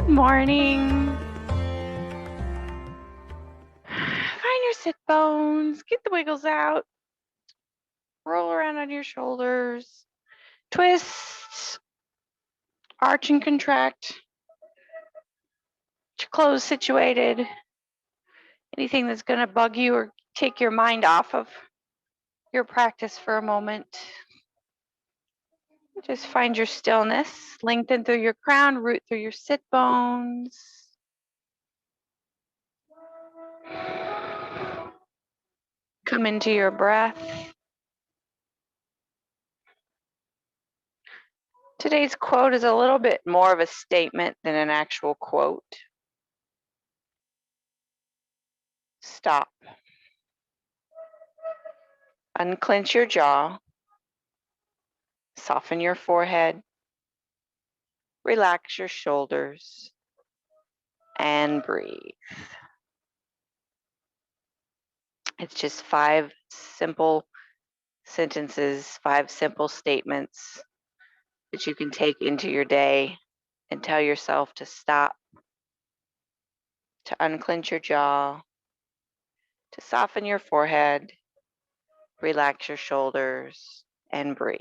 Morning. Find your sit bones, get the wiggles out, roll around on your shoulders, twist, arch and contract, get your clothes situated. Anything that's going to bug you or take your mind off of your practice for a moment. Just find your stillness, lengthen through your crown, root through your sit bones. Come into your breath. Today's quote is a little bit more of a statement than an actual quote. Stop. Unclench your jaw. Soften your forehead. Relax your shoulders. And breathe. It's just 5 simple sentences, 5 simple statements that you can take into your day and tell yourself to stop, to unclench your jaw, to soften your forehead, relax your shoulders, and breathe.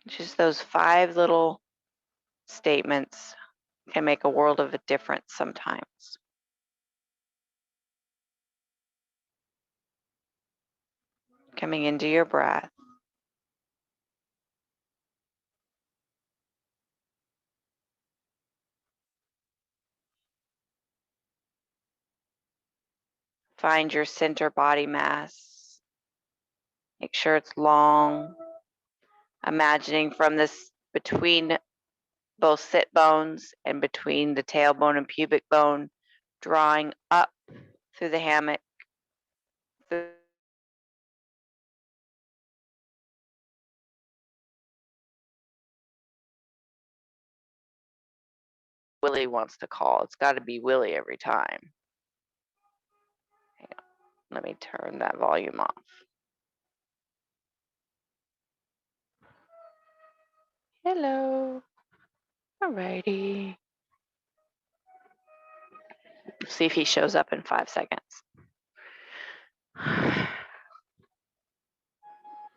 Just those 5 little statements can make a world of a difference sometimes. Coming into your breath. Find your center body mass. Make sure it's long. Imagining from this between both sit bones and between the tailbone and pubic bone, drawing up through the hammock. Willie wants to call. It's got to be Willie every time. Hang on. Let me turn that volume off. Hello. Alrighty. See if he shows up in 5 seconds.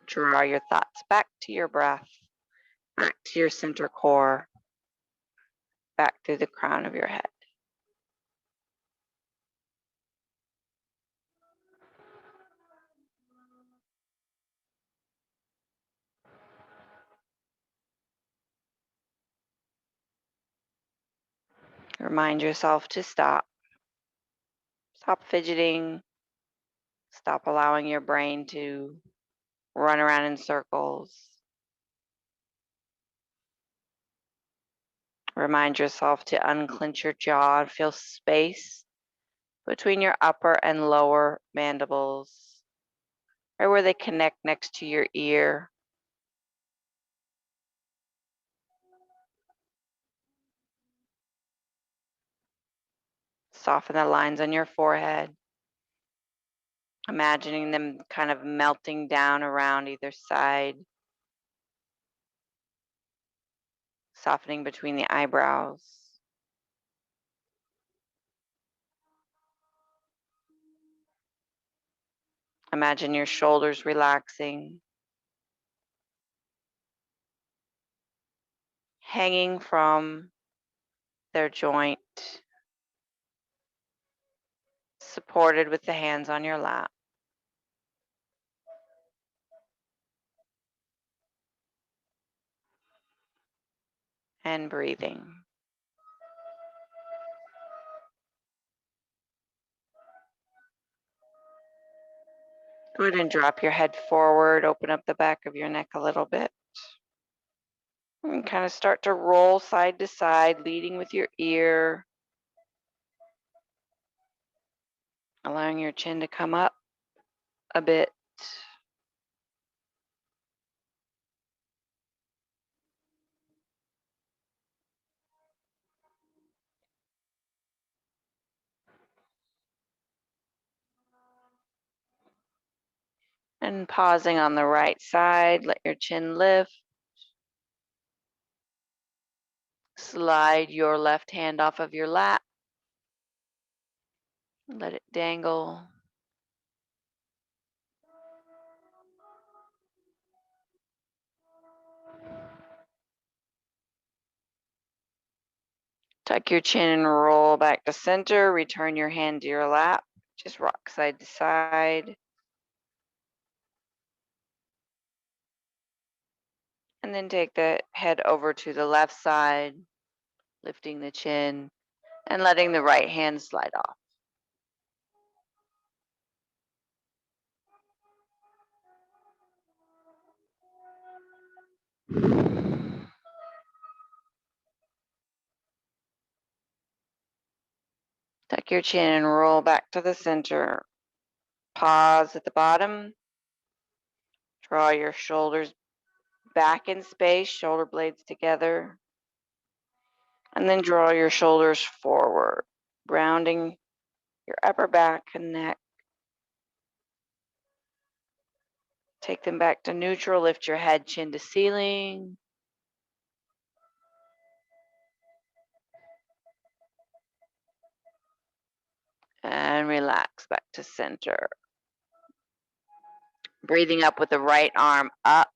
Draw your thoughts back to your breath, back to your center core, back through the crown of your head. Remind yourself to stop. Stop fidgeting. Stop allowing your brain to run around in circles. Remind yourself to unclench your jaw and feel space between your upper and lower mandibles, right where they connect next to your ear. Soften the lines on your forehead, imagining them kind of melting down around either side, softening between the eyebrows. Imagine your shoulders relaxing, hanging from their joint, supported with the hands on your lap. And breathing. Go ahead and drop your head forward, open up the back of your neck a little bit. And kind of start to roll side to side, leading with your ear. Allowing your chin to come up a bit. And pausing on the right side, let your chin lift. Slide your left hand off of your lap. Let it dangle. Tuck your chin and roll back to center. Return your hand to your lap. Just rock side to side. And then take the head over to the left side, lifting the chin and letting the right hand slide off. Tuck your chin and roll back to the center. Pause at the bottom. Draw your shoulders back in space, shoulder blades together. And then draw your shoulders forward, rounding your upper back and neck. Take them back to neutral. Lift your head, chin to ceiling. And relax back to center. Breathing up with the right arm up.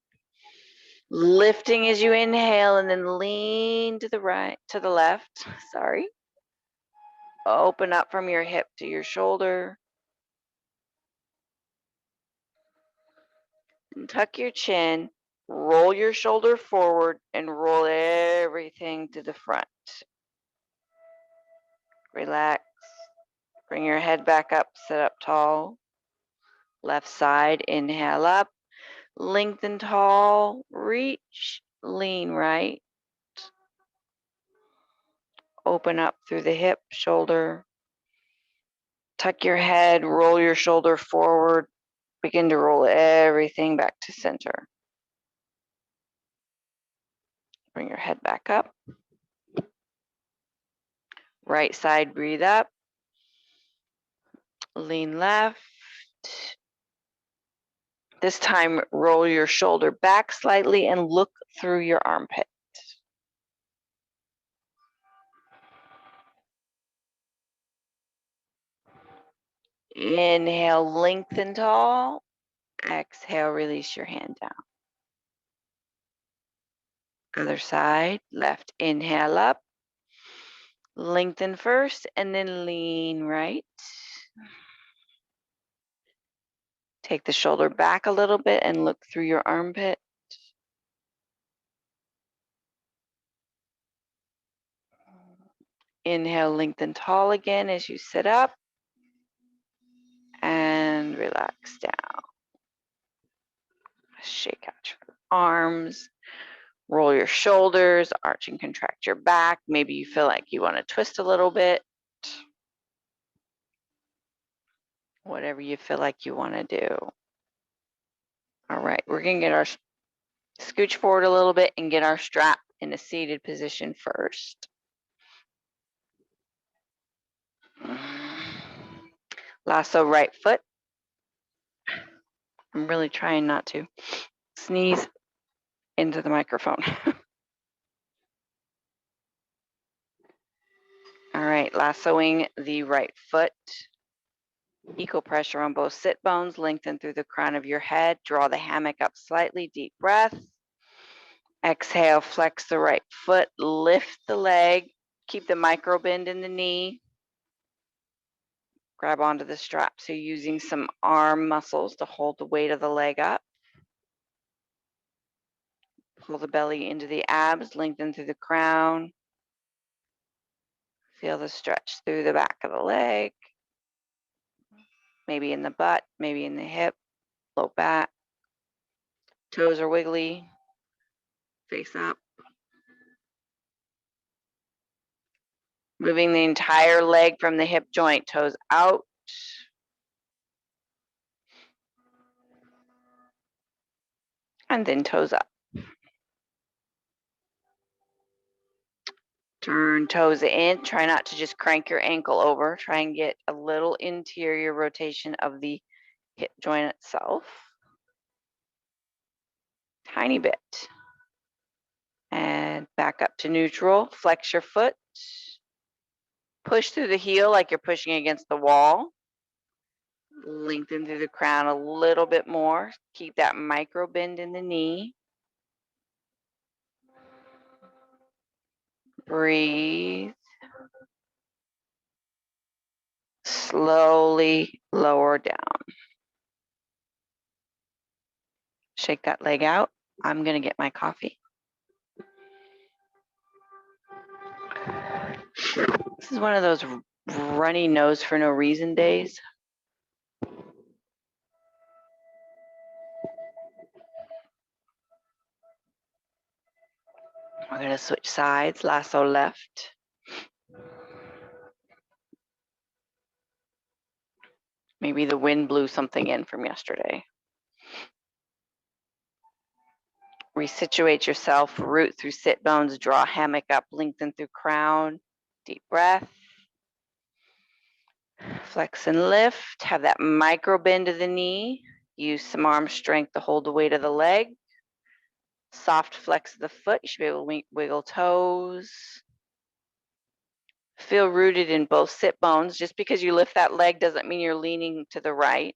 Lifting as you inhale and then lean to the right, to the left. Sorry. Open up from your hip to your shoulder. And tuck your chin. Roll your shoulder forward and roll everything to the front. Relax. Bring your head back up, sit up tall. Left side, inhale up. Lengthen tall, reach, lean right. Open up through the hip, shoulder. Tuck your head, roll your shoulder forward. Begin to roll everything back to center. Bring your head back up. Right side, breathe up. Lean left. This time, roll your shoulder back slightly and look through your armpit. Inhale, lengthen tall. Exhale, release your hand down. Other side, left, inhale up. Lengthen first and then lean right. Take the shoulder back a little bit and look through your armpit. Inhale, lengthen tall again as you sit up. And relax down. Shake out your arms. Roll your shoulders, arch and contract your back. Maybe you feel like you want to twist a little bit. Whatever you feel like you want to do. All right, we're going to get our scooch forward a little bit and get our strap in a seated position first. Lasso right foot. I'm really trying not to sneeze into the microphone. All right, lassoing the right foot. Equal pressure on both sit bones. Lengthen through the crown of your head. Draw the hammock up slightly. Deep breath. Exhale, flex the right foot. Lift the leg. Keep the micro bend in the knee. Grab onto the strap. So you're using some arm muscles to hold the weight of the leg up. Pull the belly into the abs. Lengthen through the crown. Feel the stretch through the back of the leg. Maybe in the butt, maybe in the hip, low back. Toes are wiggly. Face up. Moving the entire leg from the hip joint, toes out. And then toes up. Turn toes in. Try not to just crank your ankle over. Try and get a little interior rotation of the hip joint itself. Tiny bit. And back up to neutral. Flex your foot. Push through the heel like you're pushing against the wall. Lengthen through the crown a little bit more. Keep that micro bend in the knee. Breathe. Slowly lower down. Shake that leg out. I'm going to get my coffee. This is one of those runny nose for no reason days. We're going to switch sides, lasso left. Maybe the wind blew something in from yesterday. Resituate yourself, root through sit bones, draw hammock up, lengthen through crown. Deep breath. Flex and lift. Have that micro bend to the knee. Use some arm strength to hold the weight of the leg. Soft flex of the foot. You should be able to wiggle toes. Feel rooted in both sit bones. Just because you lift that leg doesn't mean you're leaning to the right.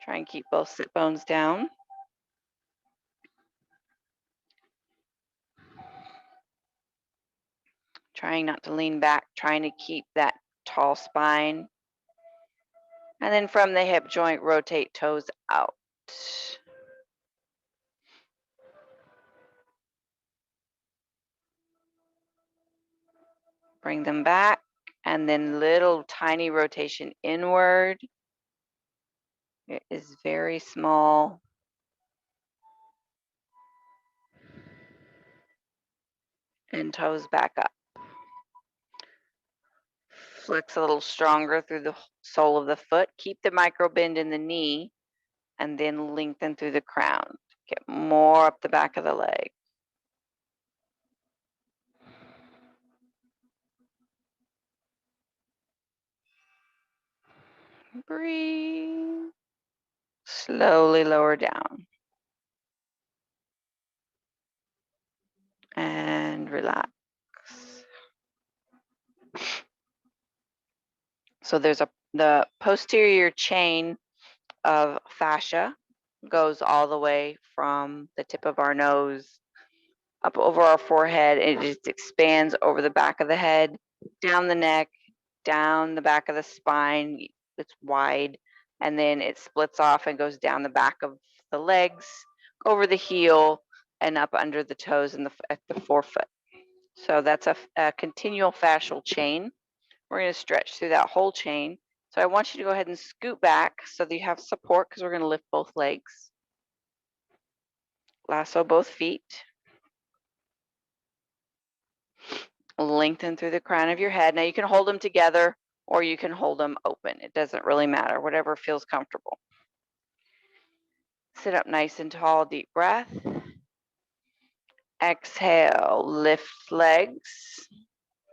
Try and keep both sit bones down. Trying not to lean back, trying to keep that tall spine. And then from the hip joint, rotate toes out. Bring them back, and then little tiny rotation inward. It is very small. And toes back up. Flex a little stronger through the sole of the foot. Keep the micro bend in the knee, and then lengthen through the crown. Get more up the back of the leg. Breathe. Slowly lower down. And relax. So there's the posterior chain of fascia goes all the way from the tip of our nose up over our forehead. It just expands over the back of the head, down the neck, down the back of the spine. It's wide, and then it splits off and goes down the back of the legs, over the heel, and up under the toes and at the forefoot. So that's a continual fascial chain. We're going to stretch through that whole chain. So I want you to go ahead and scoot back so that you have support, because we're going to lift both legs. Lasso both feet. Lengthen through the crown of your head. Now you can hold them together or you can hold them open. It doesn't really matter, whatever feels comfortable. Sit up nice and tall, deep breath. Exhale, lift legs.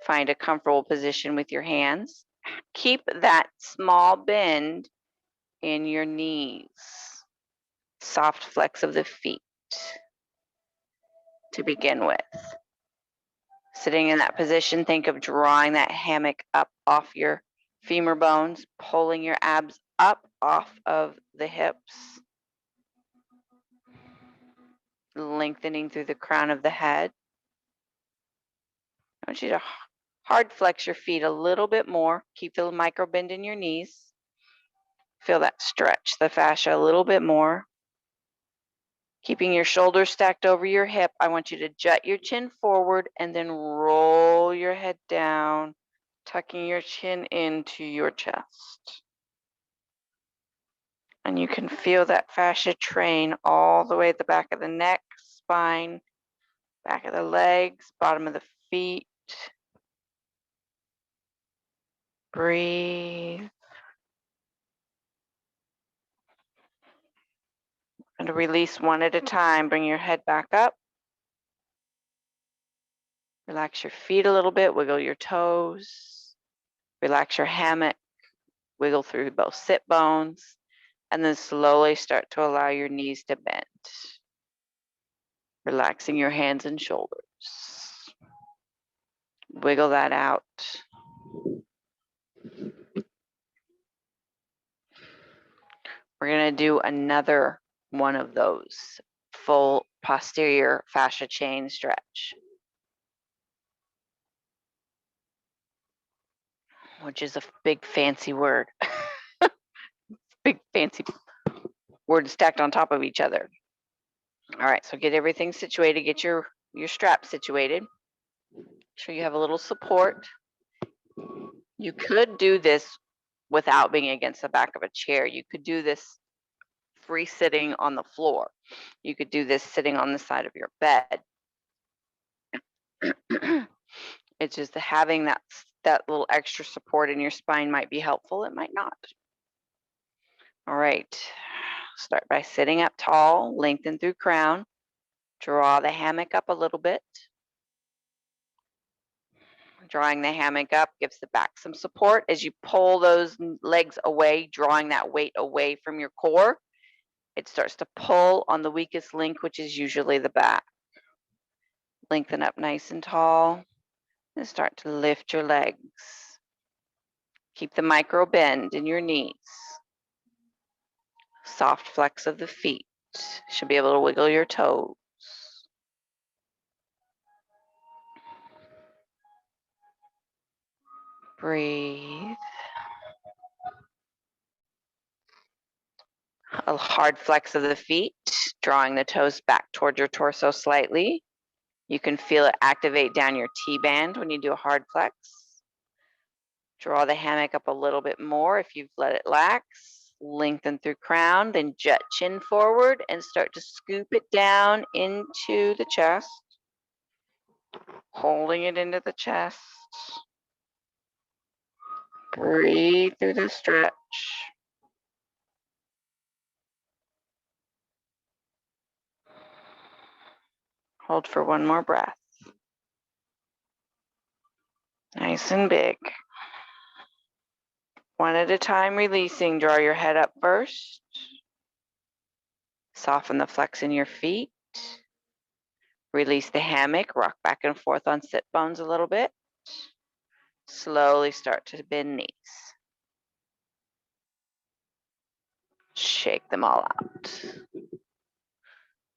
Find a comfortable position with your hands. Keep that small bend in your knees. Soft flex of the feet to begin with. Sitting in that position, think of drawing that hammock up off your femur bones, pulling your abs up off of the hips, lengthening through the crown of the head. I want you to hard flex your feet a little bit more. Keep the micro bend in your knees. Feel that stretch the fascia a little bit more. Keeping your shoulders stacked over your hip, I want you to jut your chin forward and then roll your head down, tucking your chin into your chest. And you can feel that fascia train all the way at the back of the neck, spine, back of the legs, bottom of the feet. Breathe. And to release one at a time, bring your head back up. Relax your feet a little bit, wiggle your toes. Relax your hammock, wiggle through both sit bones, and then slowly start to allow your knees to bend. Relaxing your hands and shoulders. Wiggle that out. We're going to do another one of those full posterior fascia chain stretch, which is a big fancy word. Big fancy words stacked on top of each other. All right, so get everything situated, get your strap situated. Make sure you have a little support. You could do this without being against the back of a chair. You could do this free sitting on the floor. You could do this sitting on the side of your bed. It's just having that little extra support in your spine might be helpful. It might not. All right. Start by sitting up tall, lengthen through crown. Draw the hammock up a little bit. Drawing the hammock up gives the back some support as you pull those legs away, drawing that weight away from your core. It starts to pull on the weakest link, which is usually the back. Lengthen up nice and tall and start to lift your legs. Keep the micro bend in your knees. Soft flex of the feet. Should be able to wiggle your toes. Breathe. A hard flex of the feet, drawing the toes back towards your torso slightly. You can feel it activate down your T-band when you do a hard flex. Draw the hammock up a little bit more if you've let it lax. Lengthen through crown, then jet chin forward and start to scoop it down into the chest. Holding it into the chest. Breathe through the stretch. Hold for one more breath. Nice and big. One at a time, releasing. Draw your head up first. Soften the flex in your feet. Release the hammock. Rock back and forth on sit bones a little bit. Slowly start to bend knees. Shake them all out.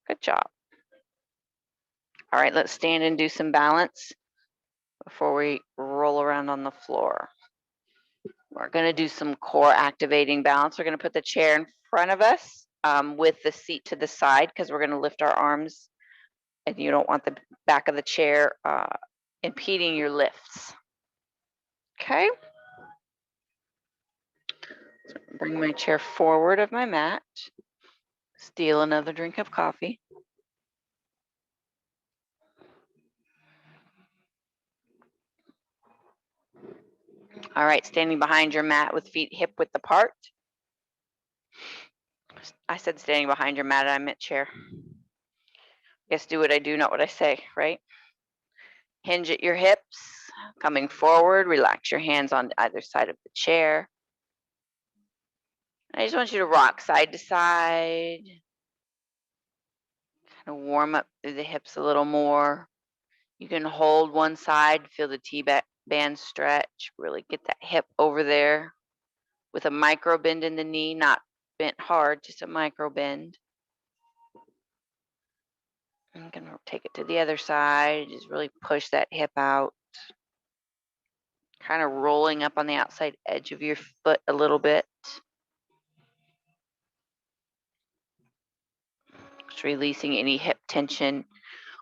Good job. All right, let's stand and do some balance before we roll around on the floor. We're going to do some core activating balance. We're going to put the chair in front of us with the seat to the side because we're going to lift our arms and you don't want the back of the chair impeding your lifts. Okay. So bring my chair forward of my mat. Steal another drink of coffee. All right, standing behind your mat with feet hip width apart. I said standing behind your mat, I meant chair. Guess do what I do, not what I say, right? Hinge at your hips, coming forward, relax your hands on either side of the chair. I just want you to rock side to side. Kind of warm up through the hips a little more. You can hold one side, feel the T-band stretch, really get that hip over there with a micro bend in the knee, not bent hard, just a micro bend. I'm going to take it to the other side, just really push that hip out. Kind of rolling up on the outside edge of your foot a little bit. Just releasing any hip tension,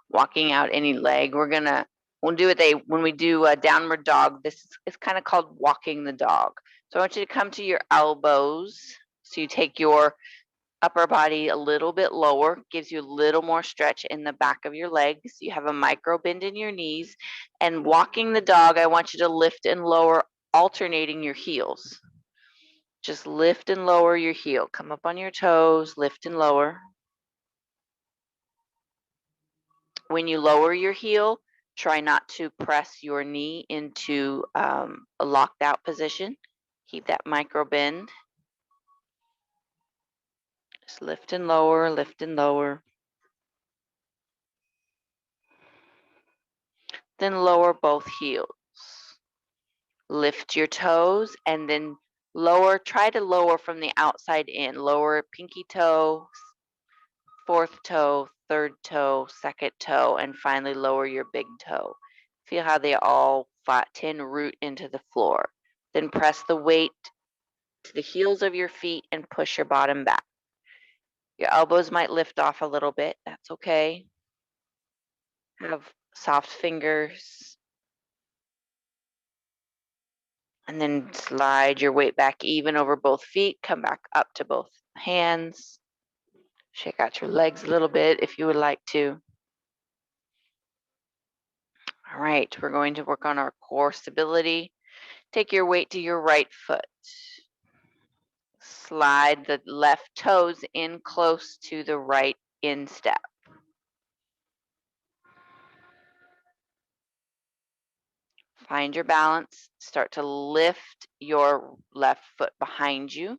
walking out any leg. We'll do it when we do a downward dog. This is kind of called walking the dog. So I want you to come to your elbows. So you take your upper body a little bit lower, gives you a little more stretch in the back of your legs. You have a micro bend in your knees. And walking the dog, I want you to lift and lower, alternating your heels. Just lift and lower your heel. Come up on your toes, lift and lower. When you lower your heel, try not to press your knee into a locked out position. Keep that micro bend. Just lift and lower, lift and lower. then lower both heels. Lift your toes and then lower, try to lower from the outside in. Lower pinky toe, fourth toe, third toe, second toe, and finally lower your big toe. Feel how they all tin root into the floor. Then press the weight to the heels of your feet and push your bottom back. Your elbows might lift off a little bit. That's okay. Have soft fingers. And then slide your weight back even over both feet. Come back up to both hands. Shake out your legs a little bit if you would like to. All right, we're going to work on our core stability. Take your weight to your right foot. Slide the left toes in close to the right instep. Find your balance. Start to lift your left foot behind you.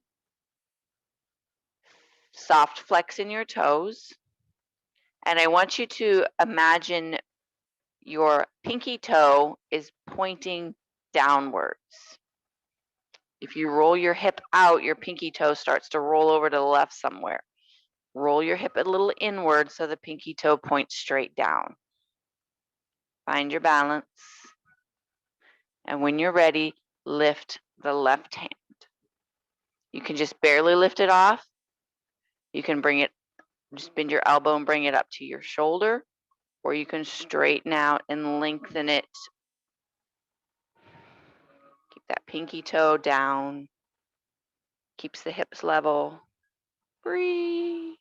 Soft flex in your toes. And I want you to imagine your pinky toe is pointing downwards. If you roll your hip out, your pinky toe starts to roll over to the left somewhere. Roll your hip a little inward so the pinky toe points straight down. Find your balance. And when you're ready, lift the left hand. You can just barely lift it off. You can bring it, just bend your elbow and bring it up to your shoulder, or you can straighten out and lengthen it. Keep that pinky toe down. Keeps the hips level. Breathe.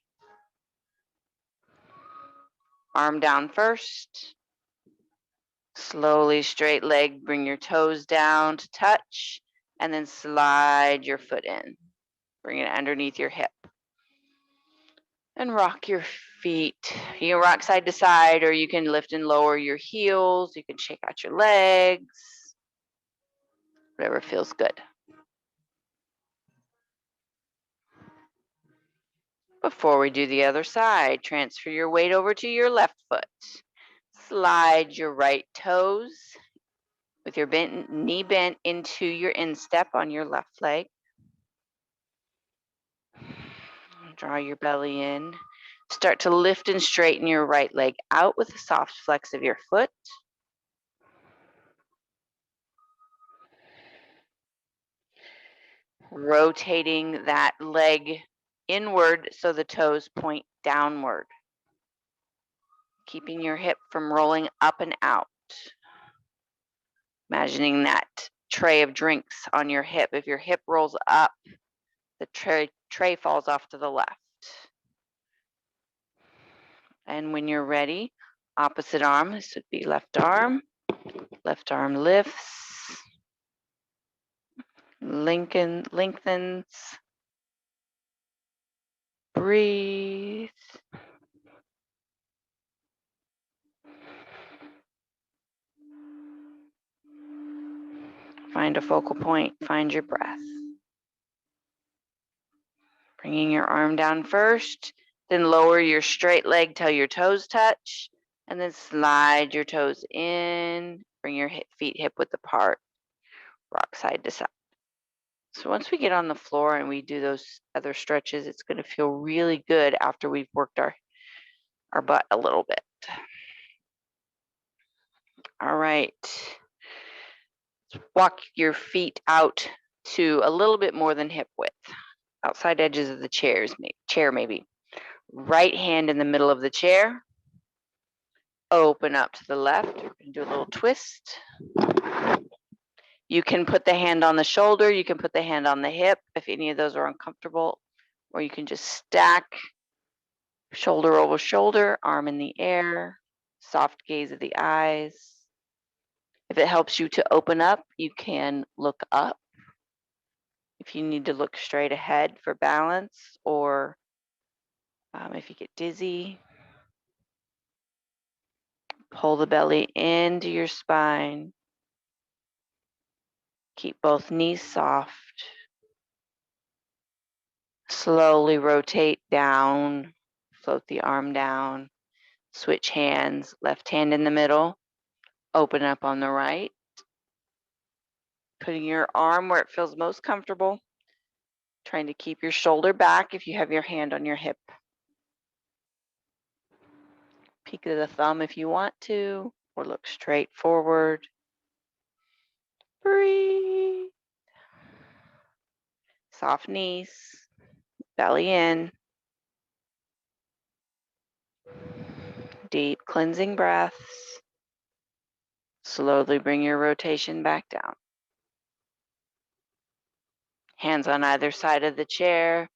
Arm down first. Slowly straight leg, bring your toes down to touch, and then slide your foot in. Bring it underneath your hip. And rock your feet. You can rock side to side, or you can lift and lower your heels. You can shake out your legs. Whatever feels good. Before we do the other side, transfer your weight over to your left foot. Slide your right toes with your knee bent into your instep on your left leg. Draw your belly in. Start to lift and straighten your right leg out with a soft flex of your foot. Rotating that leg inward so the toes point downward. Keeping your hip from rolling up and out. Imagining that tray of drinks on your hip. If your hip rolls up, the tray falls off to the left. And when you're ready, opposite arm, this would be left arm lifts, lengthens, breathe. Find a focal point, find your breath. Bringing your arm down first, then lower your straight leg till your toes touch, and then slide your toes in. Bring your feet hip width apart. Rock side to side. So once we get on the floor and we do those other stretches, it's going to feel really good after we've worked our butt a little bit. All right. Walk your feet out to a little bit more than hip width. Outside edges of the chair maybe. Right hand in the middle of the chair. Open up to the left. We're going to do a little twist. You can put the hand on the shoulder. You can put the hand on the hip if any of those are uncomfortable. Or you can just stack shoulder over shoulder, arm in the air, soft gaze of the eyes. If it helps you to open up, you can look up. If you need to look straight ahead for balance, or if you get dizzy, pull the belly into your spine. Keep both knees soft. Slowly rotate down, float the arm down. Switch hands, left hand in the middle. Open up on the right. Putting your arm where it feels most comfortable. Trying to keep your shoulder back if you have your hand on your hip. Peek of the thumb if you want to, or look straight forward. Breathe. Soft knees, belly in. Deep cleansing breaths. Slowly bring your rotation back down. Hands on either side of the chair.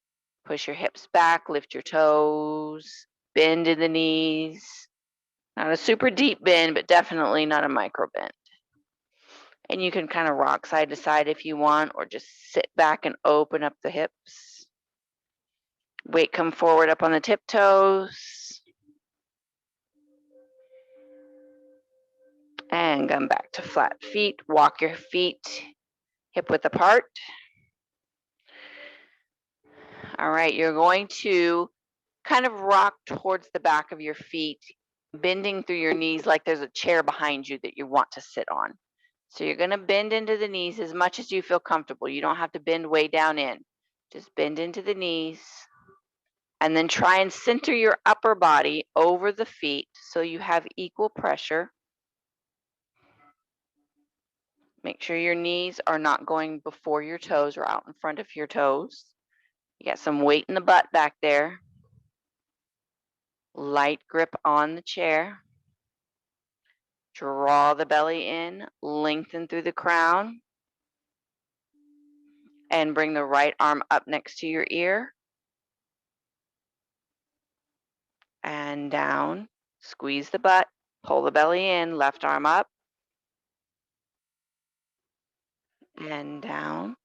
Push your hips back, lift your toes, bend in the knees. Not a super deep bend, but definitely not a micro bend. And you can kind of rock side to side if you want, or just sit back and open up the hips. Weight come forward up on the tiptoes. And come back to flat feet. Walk your feet hip width apart. All right, you're going to kind of rock towards the back of your feet, bending through your knees like there's a chair behind you that you want to sit on. So you're going to bend into the knees as much as you feel comfortable. You don't have to bend way down in. Just bend into the knees. And then try and center your upper body over the feet so you have equal pressure. Make sure your knees are not going before your toes or out in front of your toes. You got some weight in the butt back there. Light grip on the chair. Draw the belly in, lengthen through the crown. And bring the right arm up next to your ear. And down. Squeeze the butt, pull the belly in, left arm up. And down.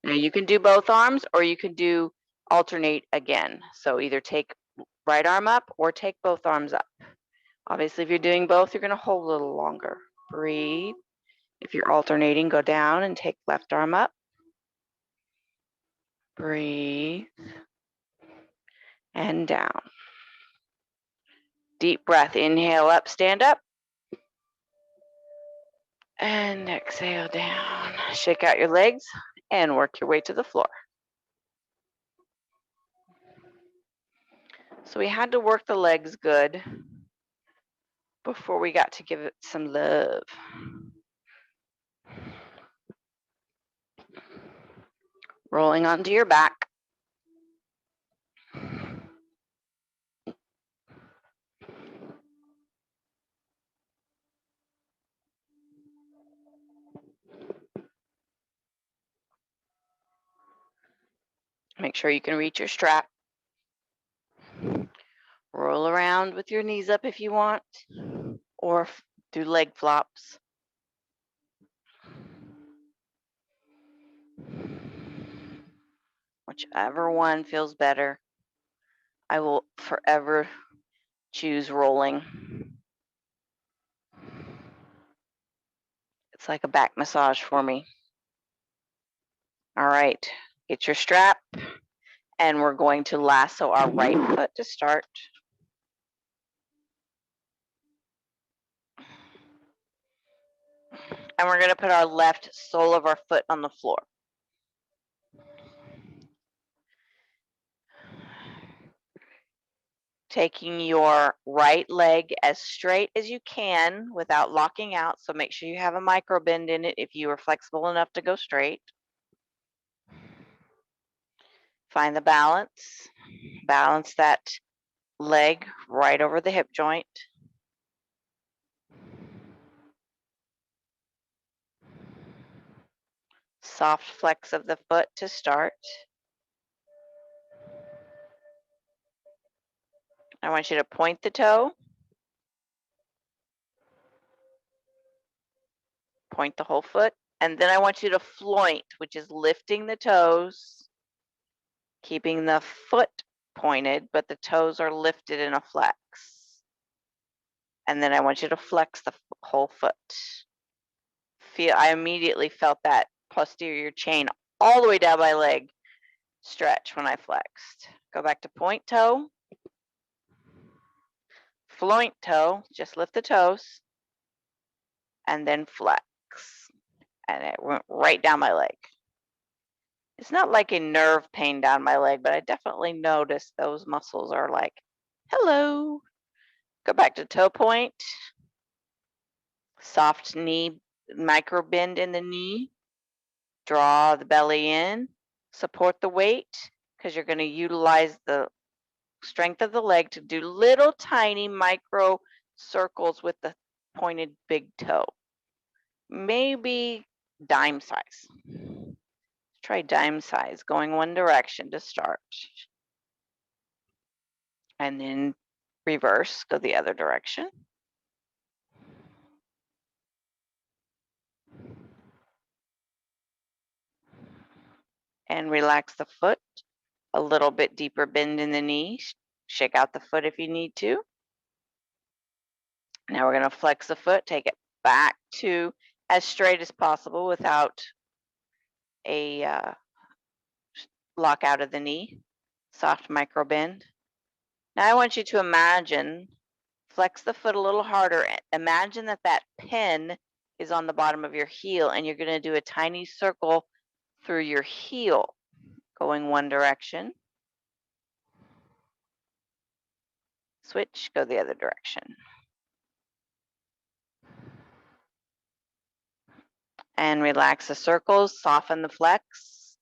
Now you can do both arms or you can do alternate again. So either take right arm up or take both arms up. Obviously, if you're doing both, you're going to hold a little longer. Breathe. If you're alternating, go down and take left arm up. Breathe. And down. Deep breath. Inhale up, stand up. And exhale down. Shake out your legs and work your way to the floor. So we had to work the legs good before we got to give it some love. Rolling onto your back. Make sure you can reach your strap. Roll around with your knees up if you want, or do leg flops. Whichever one feels better. I will forever choose rolling. It's like a back massage for me. All right, get your strap, and we're going to lasso our right foot to start. And we're going to put our left sole of our foot on the floor. Taking your right leg as straight as you can without locking out. So make sure you have a micro bend in it if you are flexible enough to go straight. Find the balance. Balance that leg right over the hip joint. Soft flex of the foot to start. I want you to point the toe. Point the whole foot. And then I want you to floint, which is lifting the toes, keeping the foot pointed, but the toes are lifted in a flex. And then I want you to flex the whole foot. I immediately felt that posterior chain all the way down my leg stretch when I flexed. Go back to point toe. Floint toe, just lift the toes. and then flex. And it went right down my leg. It's not like a nerve pain down my leg, but I definitely noticed those muscles are like, hello. Go back to toe point. Soft knee, micro bend in the knee. Draw the belly in. Support the weight because you're going to utilize the strength of the leg to do little tiny micro circles with the pointed big toe. Maybe dime size. Try dime size, going one direction to start. And then reverse, go the other direction. And relax the foot. A little bit deeper bend in the knee. Shake out the foot if you need to. Now we're going to flex the foot, take it back to as straight as possible without a lock out of the knee. Soft micro bend. Now I want you to imagine, flex the foot a little harder. Imagine that that pin is on the bottom of your heel and you're going to do a tiny circle through your heel, going one direction. Switch, go the other direction. And relax the circles, soften the flex.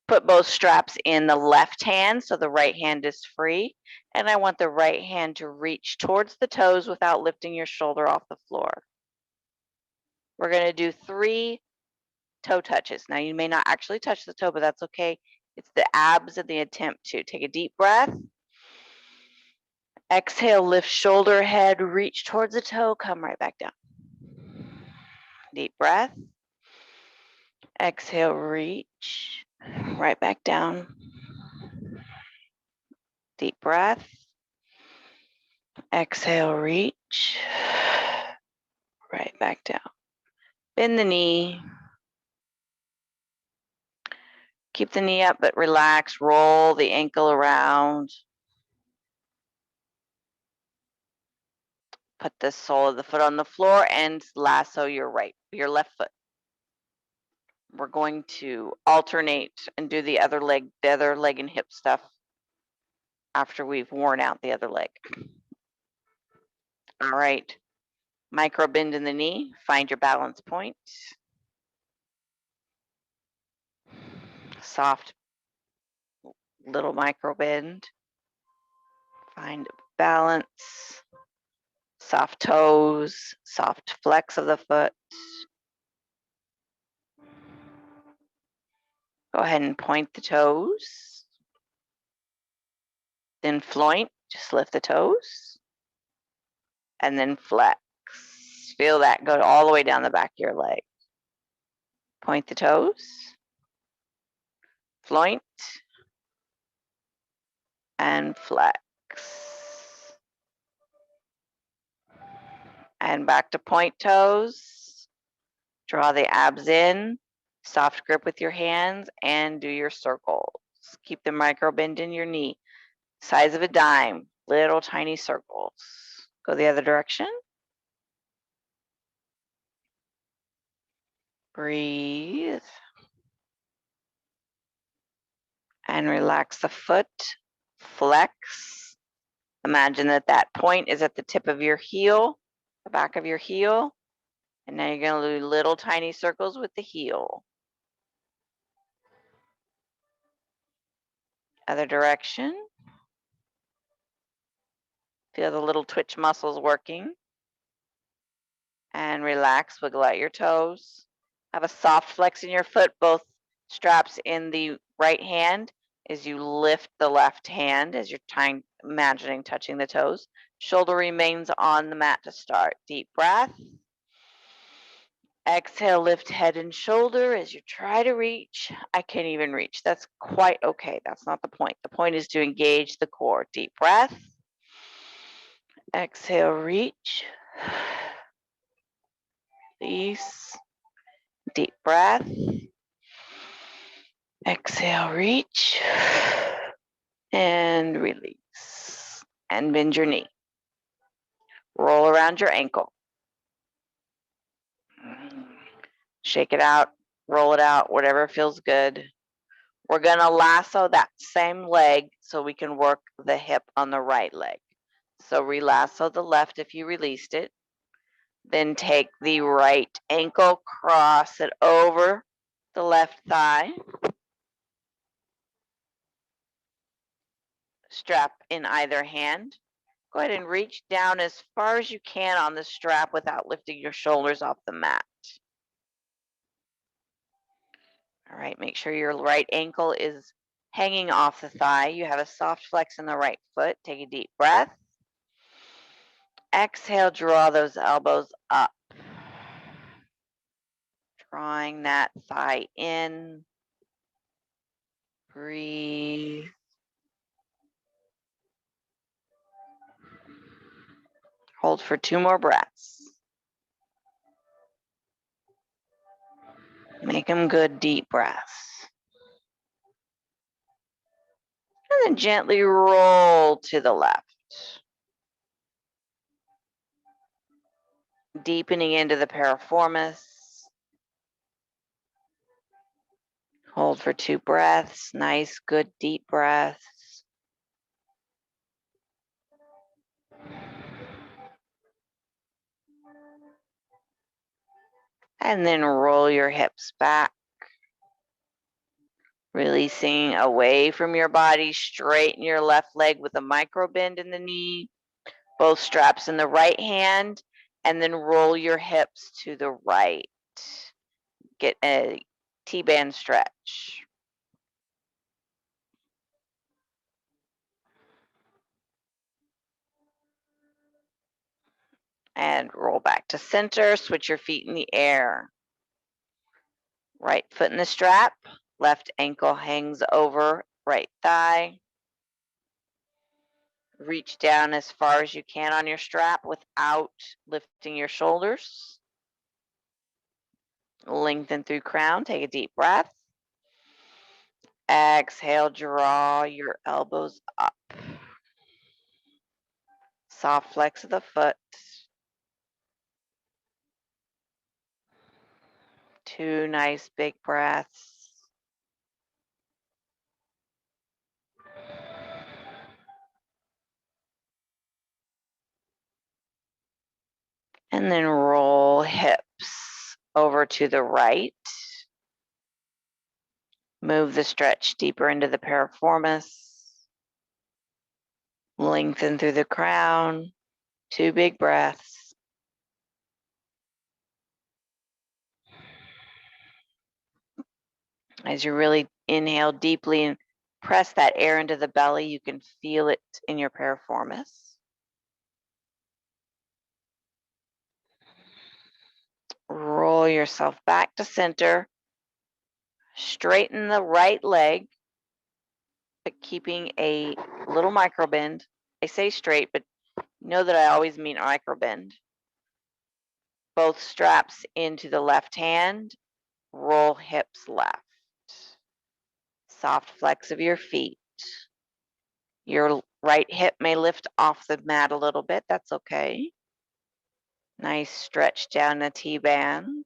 Put both straps in the left hand so the right hand is free. And I want the right hand to reach towards the toes without lifting your shoulder off the floor. We're going to do 3 toe touches. Now you may not actually touch the toe, but that's okay. It's the abs and the attempt to. Take a deep breath. Exhale, lift shoulder, head, reach towards the toe, come right back down. Deep breath. Exhale, reach, right back down. Deep breath. Exhale, reach, right back down. Bend the knee. Keep the knee up, but relax. Roll the ankle around. Put the sole of the foot on the floor and lasso your left foot. We're going to alternate and do the other leg and hip stuff after we've worn out the other leg. All right. Micro bend in the knee. Find your balance point. Soft little micro bend. Find balance. Soft toes. Soft flex of the foot. Go ahead and point the toes. Then floint. Just lift the toes. And then flex. Feel that go all the way down the back of your leg. Point the toes. Floint. And flex. And back to point toes. Draw the abs in. Soft grip with your hands and do your circles. Keep the micro bend in your knee. Size of a dime. Little tiny circles. Go the other direction. Breathe. And relax the foot. Flex. Imagine that that point is at the tip of your heel, the back of your heel. And now you're going to do little tiny circles with the heel. Other direction. Feel the little twitch muscles working. And relax, wiggle out your toes. Have a soft flex in your foot, both straps in the right hand as you lift the left hand as you're imagining touching the toes. Shoulder remains on the mat to start. Deep breath. Exhale, lift head and shoulder as you try to reach. I can't even reach. That's quite okay. That's not the point. The point is to engage the core. Deep breath. Exhale, reach. Release. Deep breath. Exhale, reach. And release. And bend your knee. Roll around your ankle. Shake it out, roll it out, whatever feels good. We're going to lasso that same leg so we can work the hip on the right leg. So relasso the left if you released it. Then take the right ankle, cross it over the left thigh. Strap in either hand. Go ahead and reach down as far as you can on the strap without lifting your shoulders off the mat. All right, make sure your right ankle is hanging off the thigh. You have a soft flex in the right foot. Take a deep breath. Exhale, draw those elbows up. Drawing that thigh in. Breathe. Hold for 2 more breaths. Make them good, deep breaths. And then gently roll to the left. Deepening into the piriformis. Hold for 2 breaths. Nice, good, deep breaths. And then roll your hips back. Releasing away from your body. Straighten your left leg with a micro bend in the knee. Both straps in the right hand. And then roll your hips to the right. Get a T-band stretch. And roll back to center. Switch your feet in the air. Right foot in the strap. Left ankle hangs over right thigh. Reach down as far as you can on your strap without lifting your shoulders. Lengthen through crown. Take a deep breath. Exhale, draw your elbows up. Soft flex of the foot. 2 nice big breaths. And then roll hips over to the right. Move the stretch deeper into the piriformis. Lengthen through the crown. 2 big breaths. As you really inhale deeply and press that air into the belly, you can feel it in your piriformis. Roll yourself back to center. Straighten the right leg, but keeping a little micro bend. I say straight, but know that I always mean micro bend. Both straps into the left hand. Roll hips left. Soft flex of your feet. Your right hip may lift off the mat a little bit. That's okay. Nice stretch down the T-band.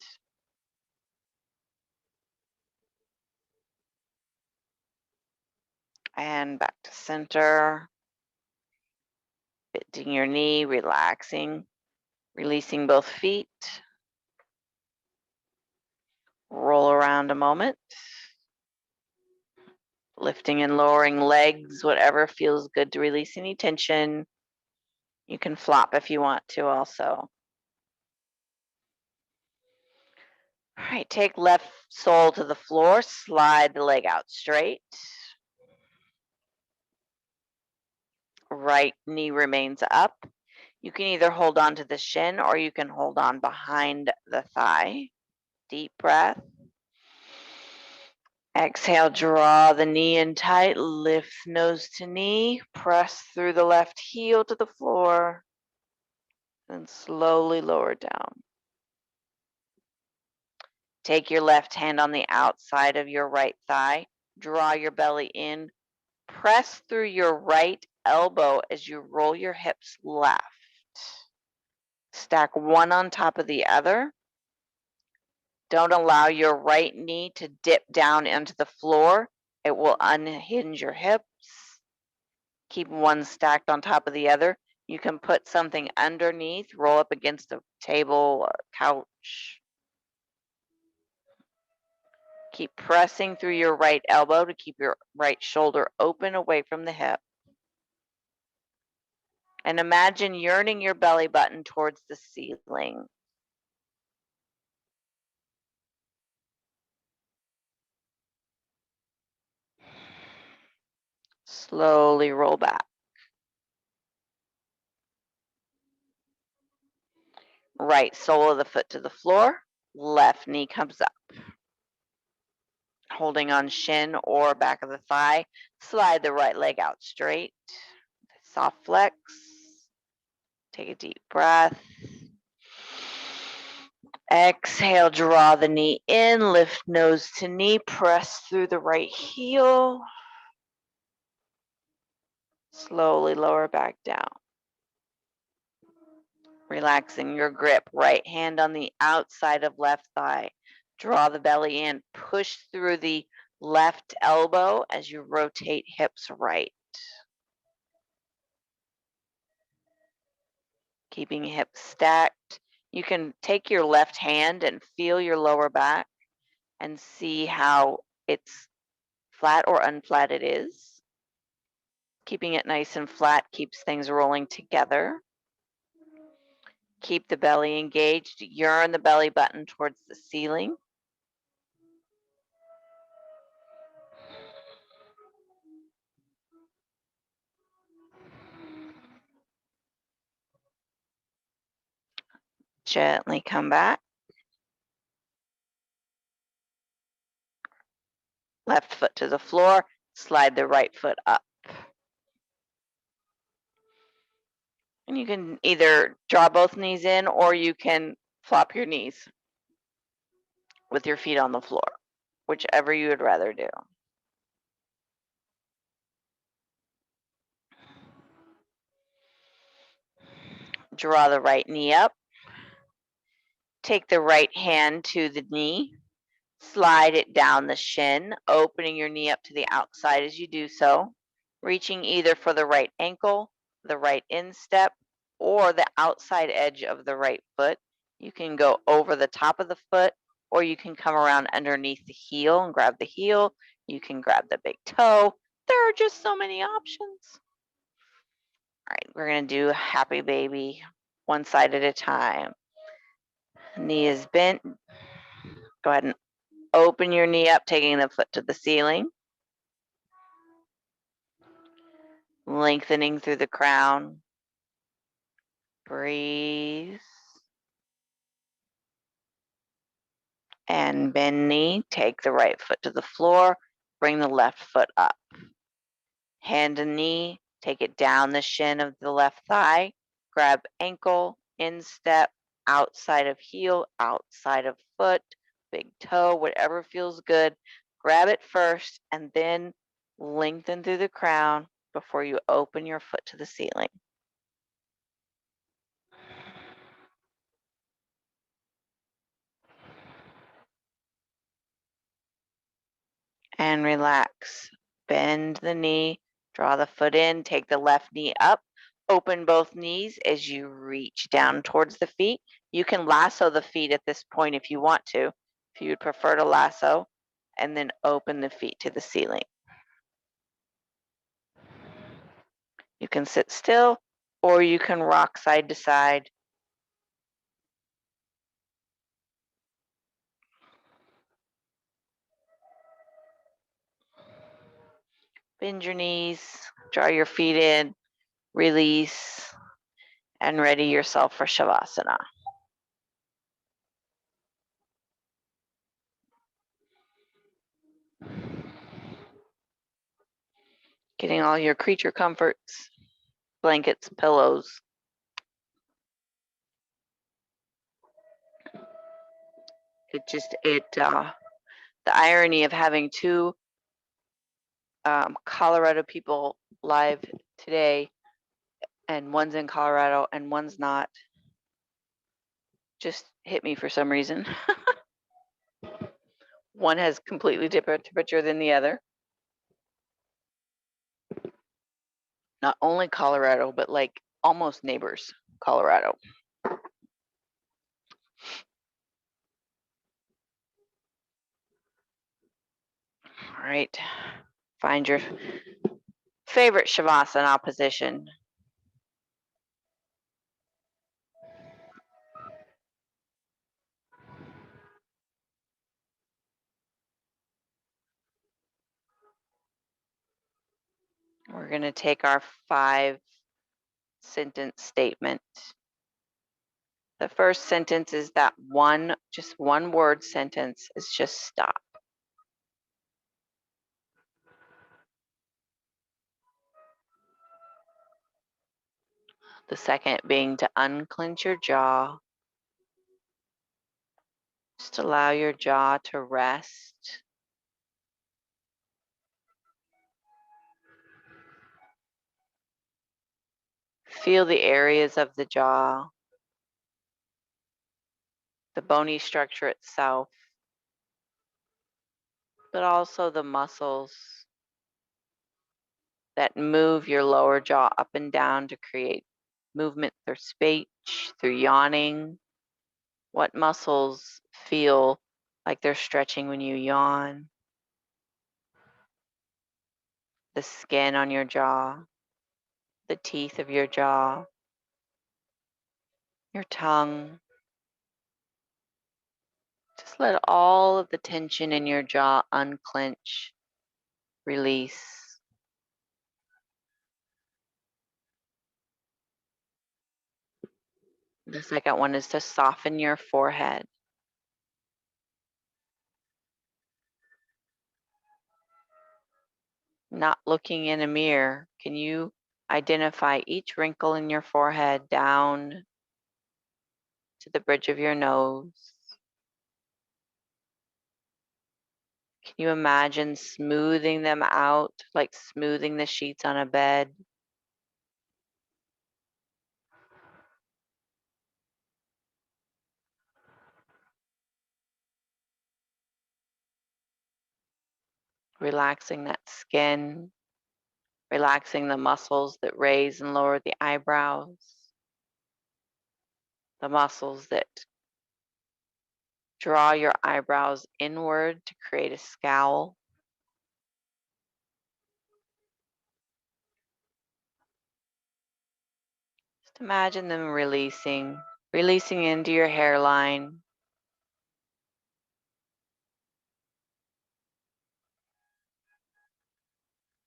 And back to center. Bending your knee, relaxing, releasing both feet. Roll around a moment. Lifting and lowering legs, whatever feels good to release any tension. You can flop if you want to also. All right, take left sole to the floor, slide the leg out straight. Right knee remains up. You can either hold on to the shin or you can hold on behind the thigh. Deep breath. Exhale, draw the knee in tight, lift nose to knee, press through the left heel to the floor, then slowly lower down. Take your left hand on the outside of your right thigh, draw your belly in, press through your right elbow as you roll your hips left. Stack one on top of the other. Don't allow your right knee to dip down into the floor. It will unhinge your hips. Keep one stacked on top of the other. You can put something underneath, roll up against a table or couch. Keep pressing through your right elbow to keep your right shoulder open away from the hip. And imagine yearning your belly button towards the ceiling. Slowly roll back. Right sole of the foot to the floor. Left knee comes up. Holding on shin or back of the thigh. Slide the right leg out straight. Soft flex. Take a deep breath. Exhale, draw the knee in, lift nose to knee, press through the right heel. Slowly lower back down. Relaxing your grip, right hand on the outside of left thigh. Draw the belly in, push through the left elbow as you rotate hips right. Keeping hips stacked. You can take your left hand and feel your lower back and see how it's flat or unflat it is. Keeping it nice and flat keeps things rolling together. Keep the belly engaged. Yearn the belly button towards the ceiling. Gently come back. Left foot to the floor. Slide the right foot up. And you can either draw both knees in or you can flop your knees with your feet on the floor, whichever you would rather do. Draw the right knee up. Take the right hand to the knee. Slide it down the shin, opening your knee up to the outside as you do so, reaching either for the right ankle, the right instep, or the outside edge of the right foot. You can go over the top of the foot, or you can come around underneath the heel and grab the heel. You can grab the big toe. There are just so many options. All right, we're going to do happy baby, one side at a time. Knee is bent. Go ahead and open your knee up, taking the foot to the ceiling. Lengthening through the crown. Breathe. And bend knee. Take the right foot to the floor. Bring the left foot up. Hand and knee. Take it down the shin of the left thigh. Grab ankle, instep, outside of heel, outside of foot, big toe, whatever feels good. Grab it first and then lengthen through the crown before you open your foot to the ceiling. And relax. Bend the knee, draw the foot in, take the left knee up, open both knees as you reach down towards the feet. You can lasso the feet at this point if you want to, if you would prefer to lasso, and then open the feet to the ceiling. You can sit still or you can rock side to side. Bend your knees, draw your feet in, release, and ready yourself for savasana. Getting all your creature comforts, blankets, pillows. The irony of having two Colorado people live today, and one's in Colorado and one's not, just hit me for some reason. One has completely different temperature than the other. Not only Colorado, but like almost neighbors, Colorado. All right. Find your favorite Shavasana position. We're going to take our 5-sentence statement. The first sentence is that just one word sentence is just stop. The second being to unclench your jaw. Just allow your jaw to rest. Feel the areas of the jaw, the bony structure itself, but also the muscles that move your lower jaw up and down to create movement through speech, through yawning. What muscles feel like they're stretching when you yawn? The skin on your jaw, the teeth of your jaw, your tongue. Just let all of the tension in your jaw unclench, release. The second one is to soften your forehead. Not looking in a mirror, can you identify each wrinkle in your forehead down to the bridge of your nose? Can you imagine smoothing them out like smoothing the sheets on a bed? Relaxing that skin, relaxing the muscles that raise and lower the eyebrows, the muscles that draw your eyebrows inward to create a scowl. Just imagine them releasing into your hairline.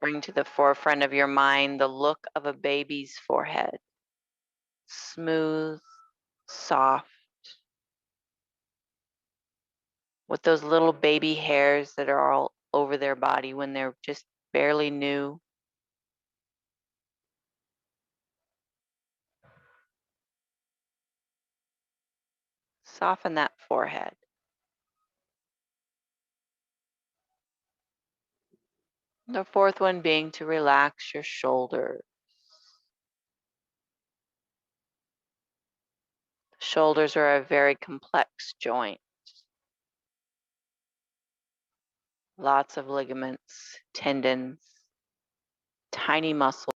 Bring to the forefront of your mind the look of a baby's forehead. Smooth, soft, with those little baby hairs that are all over their body when they're just barely new. Soften that forehead. The fourth one being to relax your shoulders. Shoulders are a very complex joint. Lots of ligaments, tendons, tiny muscles.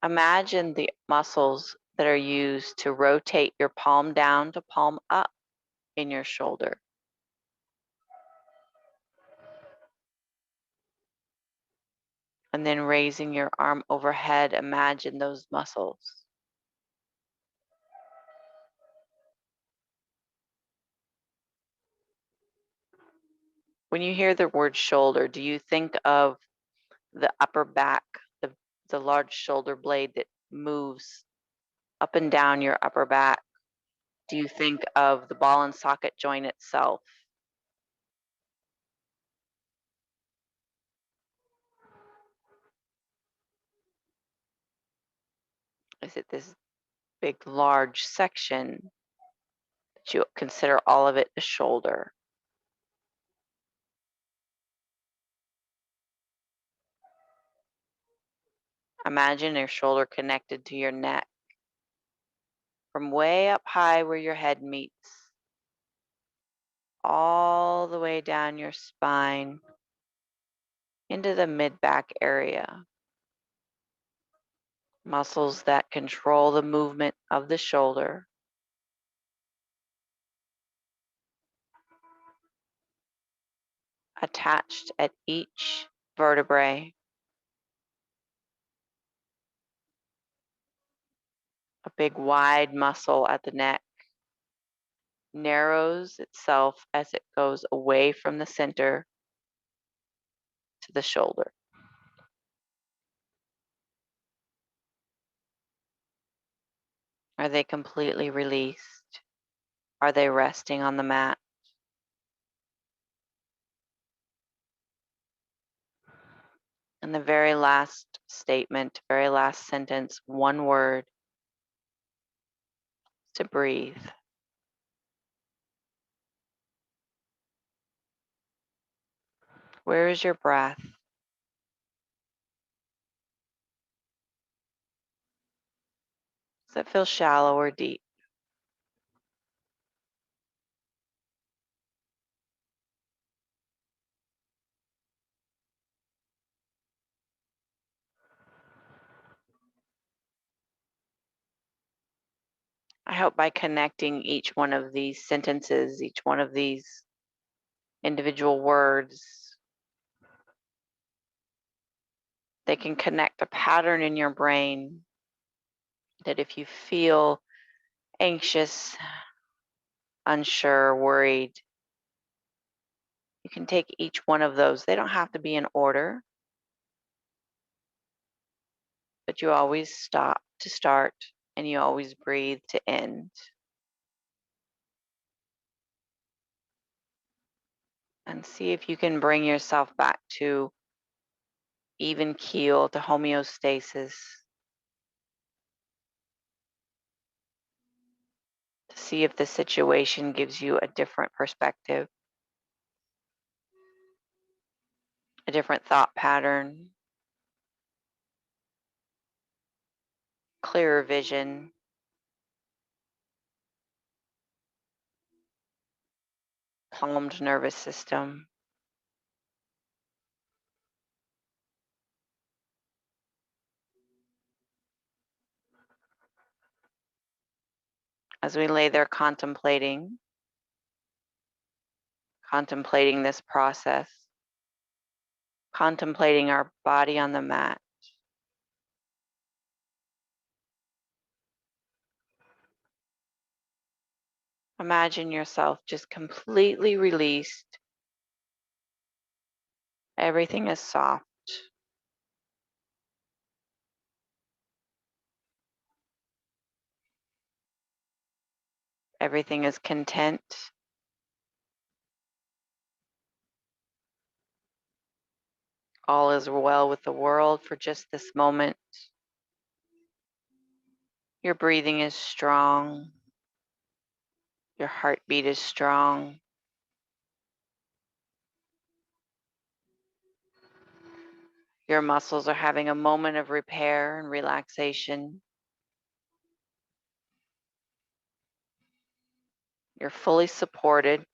Imagine the muscles that are used to rotate your palm down to palm up in your shoulder. And then raising your arm overhead, imagine those muscles. When you hear the word shoulder, do you think of the upper back, the large shoulder blade that moves up and down your upper back? do you think of the ball and socket joint itself? Is it this big, large section that you consider all of it a shoulder? Imagine your shoulder connected to your neck from way up high where your head meets, all the way down your spine into the mid back area. Muscles that control the movement of the shoulder. Attached at each vertebrae. A big wide muscle at the neck narrows itself as it goes away from the center to the shoulder. Are they completely released? Are they resting on the mat? And the very last statement, very last sentence, one word, to breathe. Where is your breath? Does it feel shallow or deep? I hope by connecting each one of these sentences, each one of these individual words, they can connect a pattern in your brain that if you feel anxious, unsure, worried, you can take each one of those. They don't have to be in order, but you always stop to start and you always breathe to end. And see if you can bring yourself back to even keel, to homeostasis, to see if the situation gives you a different perspective, a different thought pattern, clearer vision, calmed nervous system. As we lay there contemplating this process, contemplating our body on the mat, imagine yourself just completely released. Everything is soft. Everything is content. All is well with the world for just this moment. Your breathing is strong. Your heartbeat is strong. Your muscles are having a moment of repair and relaxation. You're fully supported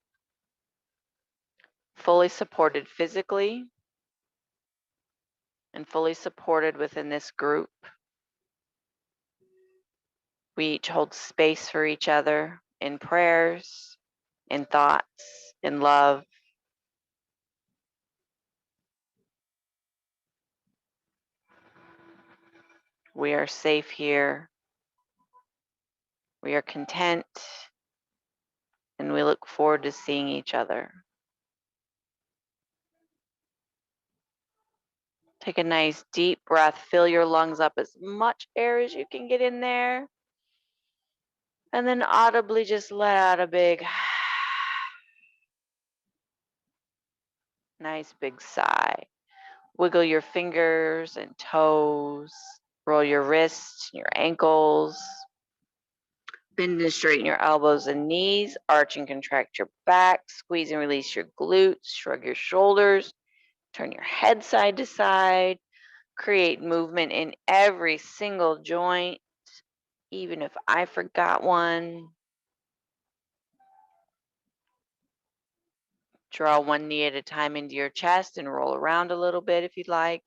physically and fully supported within this group. We each hold space for each other in prayers, in thoughts, in love. We are safe here. We are content, and we look forward to seeing each other. Take a nice deep breath. Fill your lungs up as much air as you can get in there. And then audibly just let out a big, nice big sigh. Wiggle your fingers and toes. Roll your wrists, your ankles. Bend and straighten your elbows and knees. Arch and contract your back. Squeeze and release your glutes. Shrug your shoulders. Turn your head side to side. Create movement in every single joint, even if I forgot one. Draw one knee at a time into your chest and roll around a little bit if you'd like.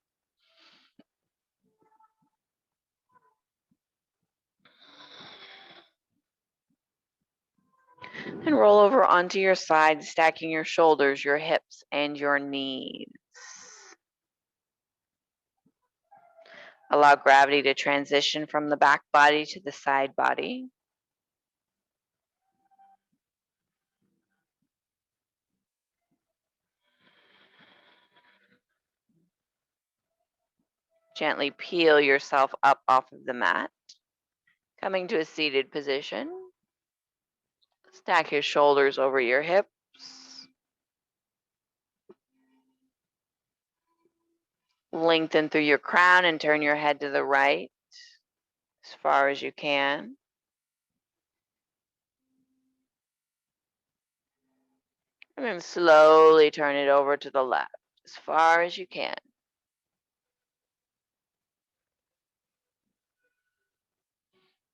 And roll over onto your side, stacking your shoulders, your hips, and your knees. Allow gravity to transition from the back body to the side body. Gently peel yourself up off of the mat. Coming to a seated position. Stack your shoulders over your hips. Lengthen through your crown and turn your head to the right as far as you can. And then slowly turn it over to the left as far as you can.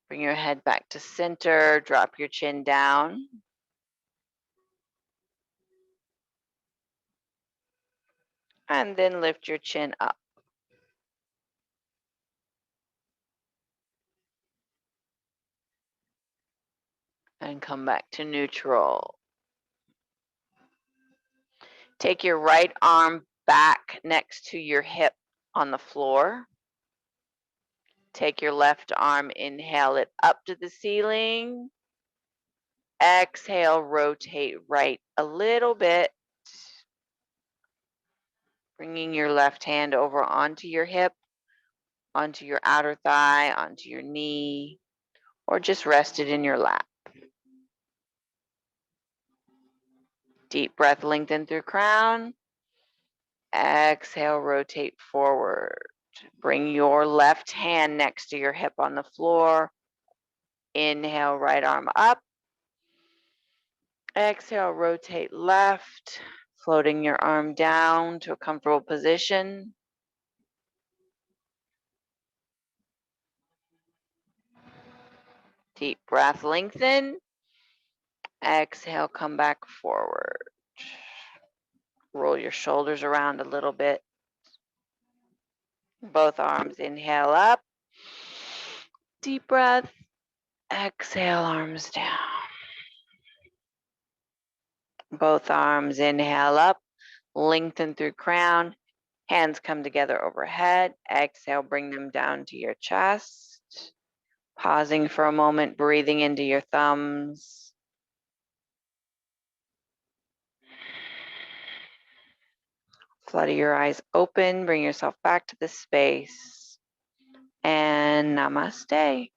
Bring your head back to center, drop your chin down. And then lift your chin up. And come back to neutral. Take your right arm back next to your hip on the floor. Take your left arm, inhale it up to the ceiling. Exhale, rotate right a little bit. Bringing your left hand over onto your hip, onto your outer thigh, onto your knee, or just rest it in your lap. Deep breath, lengthen through crown. Exhale, rotate forward. Bring your left hand next to your hip on the floor. Inhale, right arm up. Exhale, rotate left, floating your arm down to a comfortable position. Deep breath, lengthen. Exhale, come back forward. Roll your shoulders around a little bit. Both arms, inhale up. Deep breath. Exhale, arms down. Both arms, inhale up. Lengthen through crown. Hands come together overhead. Exhale, bring them down to your chest. Pausing for a moment, breathing into your thumbs. Flutter your eyes open. Bring yourself back to the space. And namaste.